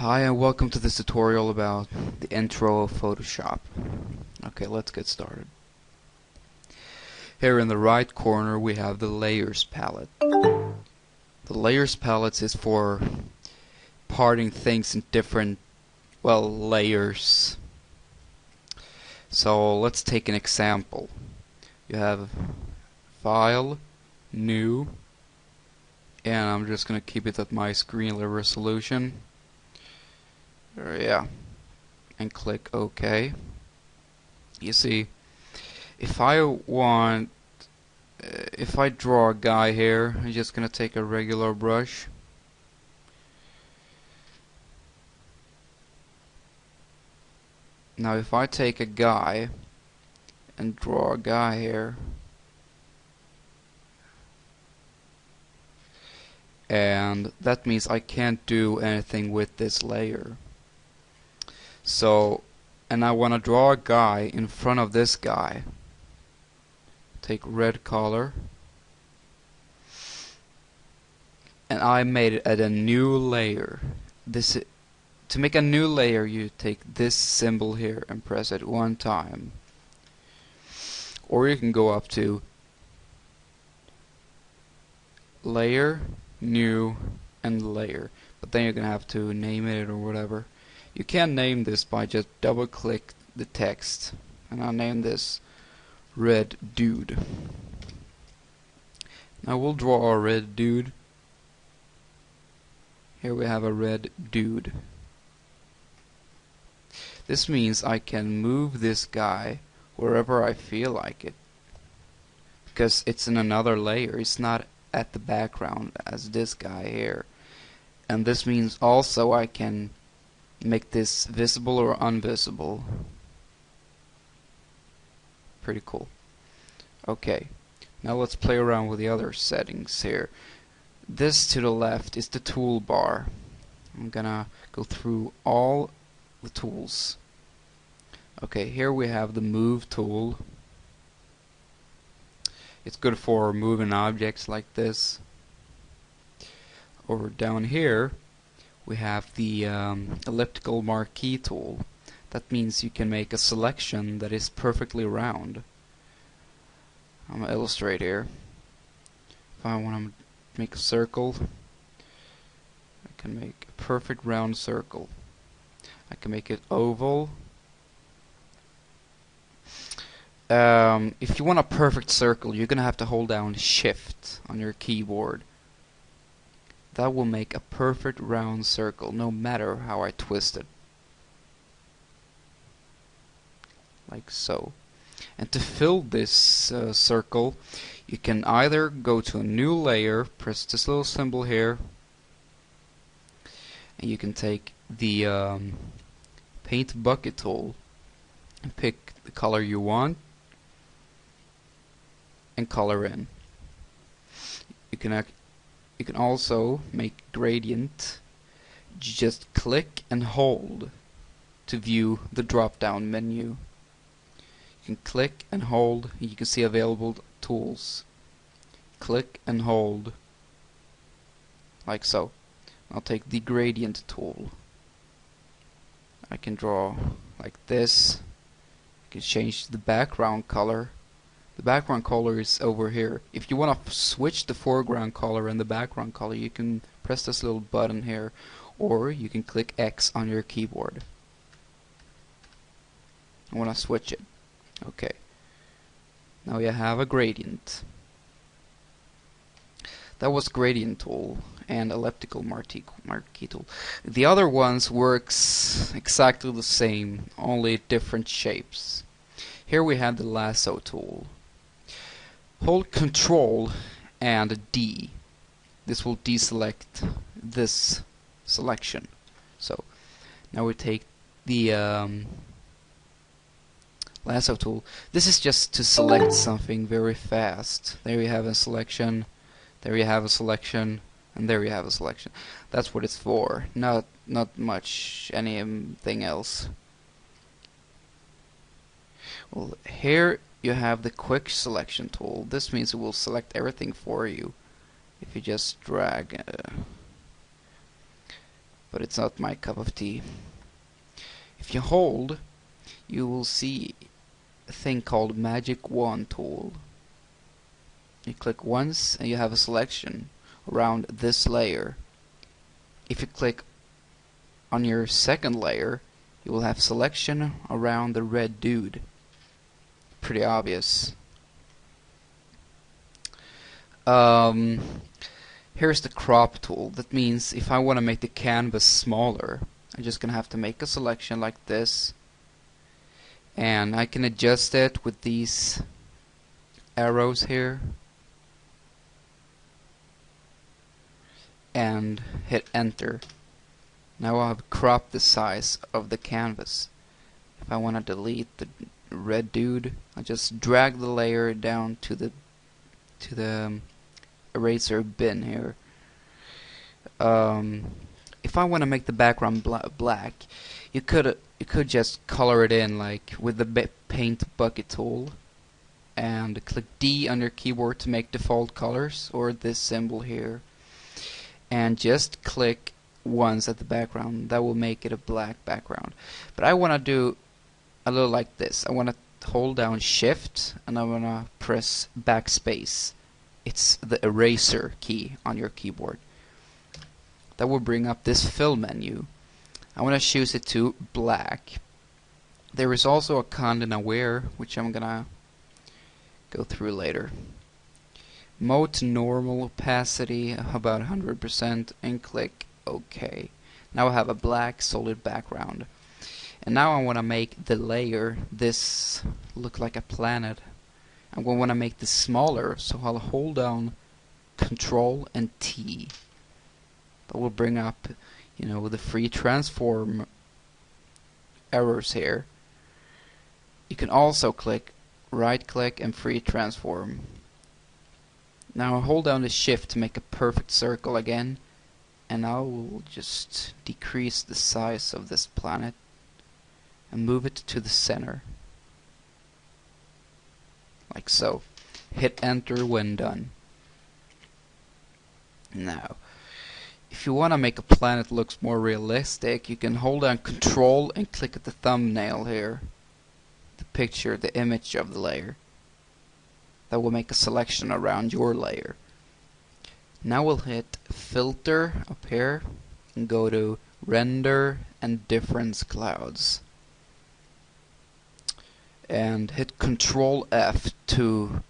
Hi and welcome to this tutorial about the intro of Photoshop. Okay, let's get started. Here in the right corner we have the layers palette. The layers palette is for parting things in different, layers. So let's take an example. You have File, New, and I'm just gonna keep it at my screen resolution. Yeah, and click OK. You see, if I draw a guy here, I'm just gonna take a regular brush. Now if I take a guy and draw a guy here, and that means I can't do anything with this layer. So, and I want to draw a guy in front of this guy. Take red color, and I made it at a new layer. To make a new layer, you take this symbol here and press it one time, or you can go up to Layer, New, and Layer. But then you're gonna have to name it or whatever. You can name this by just double click the text, and I'll name this Red Dude. Now we'll draw a red dude. Here we have a red dude. This means I can move this guy wherever I feel like it, because it's in another layer. It's not at the background as this guy here. And this means also I can make this visible or invisible. Pretty cool. Okay, now let's play around with the other settings here. This to the left is the toolbar. I'm gonna go through all the tools. Okay, here we have the move tool. It's good for moving objects like this. Over down here we have the elliptical marquee tool. That means you can make a selection that is perfectly round. I'm going to illustrate here. If I want to make a circle, I can make a perfect round circle. I can make it oval. If you want a perfect circle, you're going to have to hold down Shift on your keyboard. That will make a perfect round circle, no matter how I twist it. Like so. And to fill this circle, you can either go to a new layer, press this little symbol here, and you can take the paint bucket tool and pick the color you want and color in. You can also make gradient. Just click and hold to view the drop down menu. You can click and hold, and you can see available tools. Click and hold, like so. I'll take the gradient tool. I can draw like this. I can change the background color. The background color is over here. If you want to switch the foreground color and the background color, you can press this little button here, or you can click X on your keyboard. I want to switch it. Okay. Now you have a gradient. That was gradient tool and elliptical marquee tool. The other ones works exactly the same, only different shapes. Here we have the lasso tool. Hold Control and D. This will deselect this selection. So now we take the lasso tool. This is just to select something very fast. There you have a selection, there you have a selection, and there you have a selection. That's what it's for, not much anything else. Well, here you have the quick selection tool. This means it will select everything for you if you just drag. but it's not my cup of tea. If you hold, you will see a thing called Magic Wand Tool. You click once and you have a selection around this layer. If you click on your second layer, you will have selection around the red dude. Pretty obvious. Here's the crop tool. That means if I want to make the canvas smaller, I'm just gonna have to make a selection like this, and I can adjust it with these arrows here and hit enter. Now I've cropped the size of the canvas. If I want to delete the red dude, I just drag the layer down to the eraser bin here. If I want to make the background black, you could just color it in like with the paint bucket tool, and click D on your keyboard to make default colors, or this symbol here, and just click once at the background. That will make it a black background. But I want to do a little like this. I want to hold down Shift and I want to press backspace. It's the eraser key on your keyboard. That will bring up this fill menu. I want to choose it to black. There is also a content aware, which I'm gonna go through later. Mode to normal, opacity about 100%, and click OK. Now I have a black solid background. And now I want to make the layer this look like a planet. I'm going to want to make this smaller, so I'll hold down Control and T. That will bring up, you know, the free transform errors here. You can also right click and free transform. Now hold down the Shift to make a perfect circle again, and I will just decrease the size of this planet and move it to the center. Like so. Hit enter when done. Now, if you want to make a planet look more realistic, you can hold down Control and click at the thumbnail here. The picture, the image of the layer. That will make a selection around your layer. Now we'll hit Filter up here and go to Render and Difference Clouds. And hit Control F to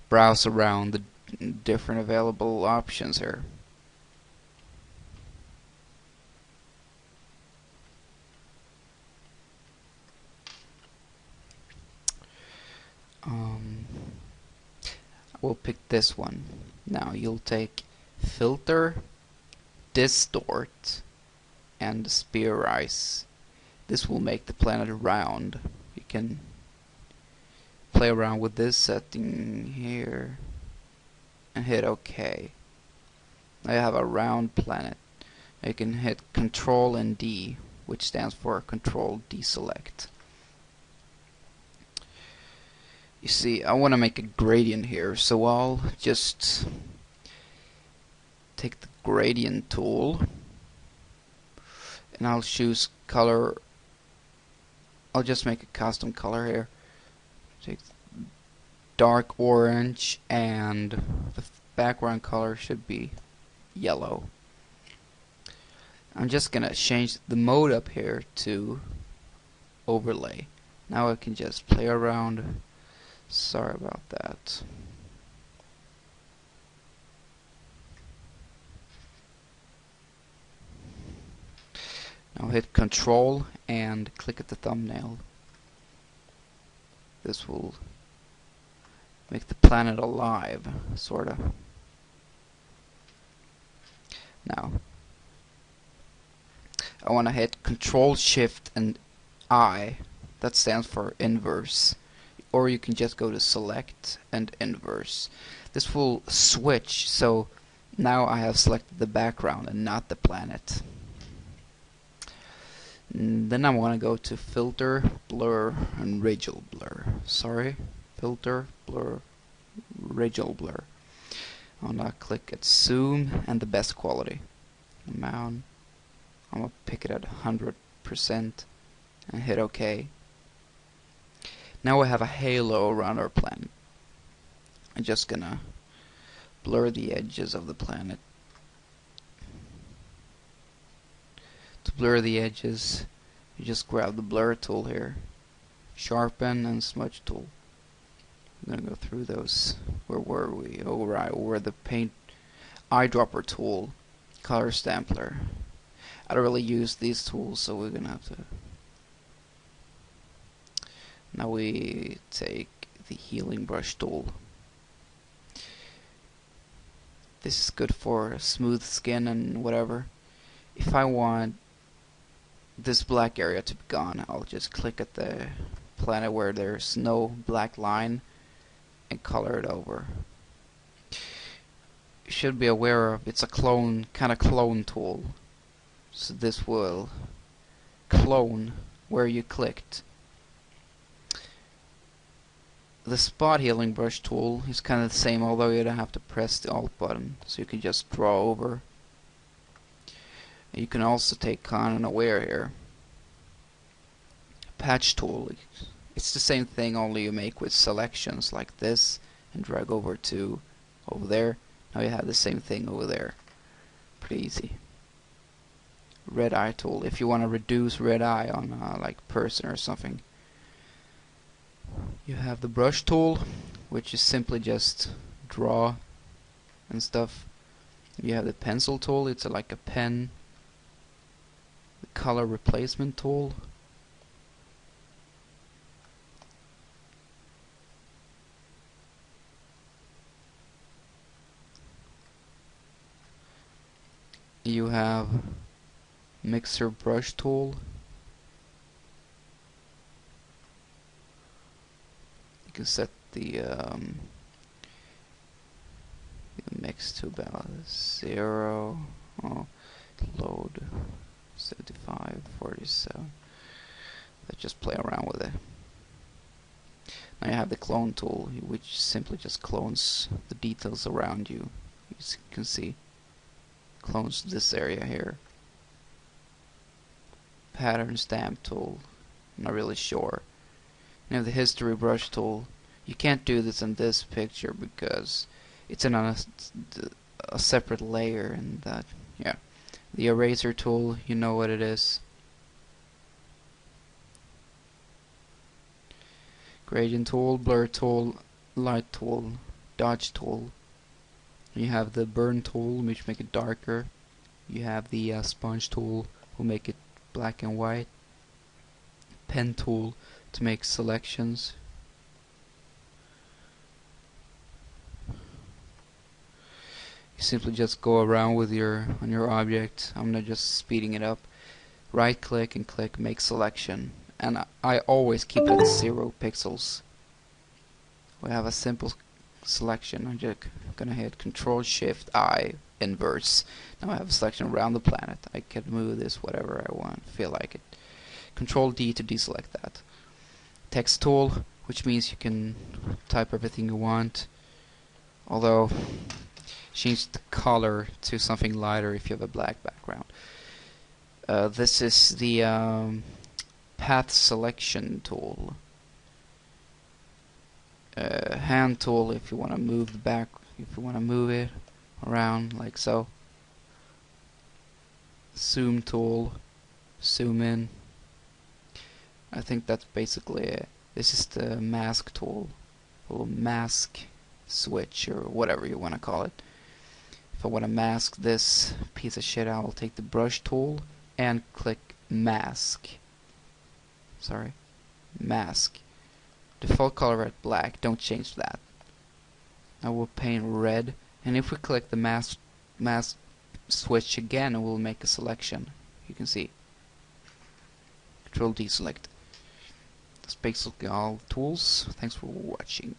browse around the different available options here. We'll pick this one. Now you'll take Filter, Distort, and Spherize. This will make the planet round. You can play around with this setting here and hit OK. Now you have a round planet. You can hit Control and D, which stands for Control Deselect. You see, I want to make a gradient here, so I'll just take the gradient tool and I'll choose color. I'll just make a custom color here. Take dark orange, and the background color should be yellow. I'm just gonna change the mode up here to overlay. Now I can just play around. Sorry about that. Now hit Control and click at the thumbnail. This will make the planet alive, sorta. Now, I want to hit Control Shift and I. That stands for inverse. Or you can just go to Select and Inverse. This will switch, so now I have selected the background and not the planet. Then I want to go to Filter, Blur, and Radial Blur. Sorry, Filter, Blur, Radial Blur. I want to click at Zoom and the best quality. Amount, I'm gonna pick it at 100% and hit OK. Now we have a halo around our planet. I'm just gonna blur the edges of the planet. To blur the edges, you just grab the blur tool here, sharpen and smudge tool. I'm gonna go through those. Where were we? Oh right, where the paint eyedropper tool, color stampler. I don't really use these tools, so we're gonna have to. Now we take the healing brush tool. This is good for smooth skin and whatever. If I want this black area to be gone, I'll just click at the planet where there's no black line and color it over. You should be aware of it's a clone tool. So this will clone where you clicked. The spot healing brush tool is kind of the same, although you don't have to press the Alt button, so you can just draw over. You can also take on and aware here. Patch tool, it's the same thing, only you make with selections like this and drag over to over there. Now you have the same thing over there. Pretty easy. Red eye tool, if you want to reduce red eye on like person or something. You have the brush tool, which is simply just draw and stuff. You have the pencil tool, it's like a pen. The color replacement tool. You have mixer brush tool. You can set the mix to about 0. Oh, load 75, 47. Let's just play around with it. Now you have the clone tool, which simply just clones the details around you. As you can see, clones this area here. Pattern stamp tool, I'm not really sure. You have the history brush tool. You can't do this in this picture because it's in a separate layer, and that, yeah. The eraser tool, you know what it is. Gradient tool, blur tool, light tool, dodge tool. You have the burn tool, which make it darker. You have the sponge tool, will make it black and white. Pen tool to make selections. You simply just go around with on your object. I'm not just speeding it up. Right click and click make selection, and I always keep it at 0 pixels. We have a simple selection. I'm just gonna hit Control Shift I inverse. Now I have a selection around the planet. I can move this whatever I want, feel like it. Control D to deselect that. Text tool, which means you can type everything you want, although change the color to something lighter if you have a black background. This is the path selection tool. Hand tool if you want to move the back, if you want to move it around like so. Zoom tool, zoom in. I think that's basically it. This is the mask tool, little mask switch or whatever you want to call it. If I want to mask this piece of shit, I'll take the brush tool and click mask. Sorry, mask. Default color at black, don't change that. I will paint red, and if we click the mask switch again, it will make a selection. You can see. Control D select. That's basically all tools. Thanks for watching.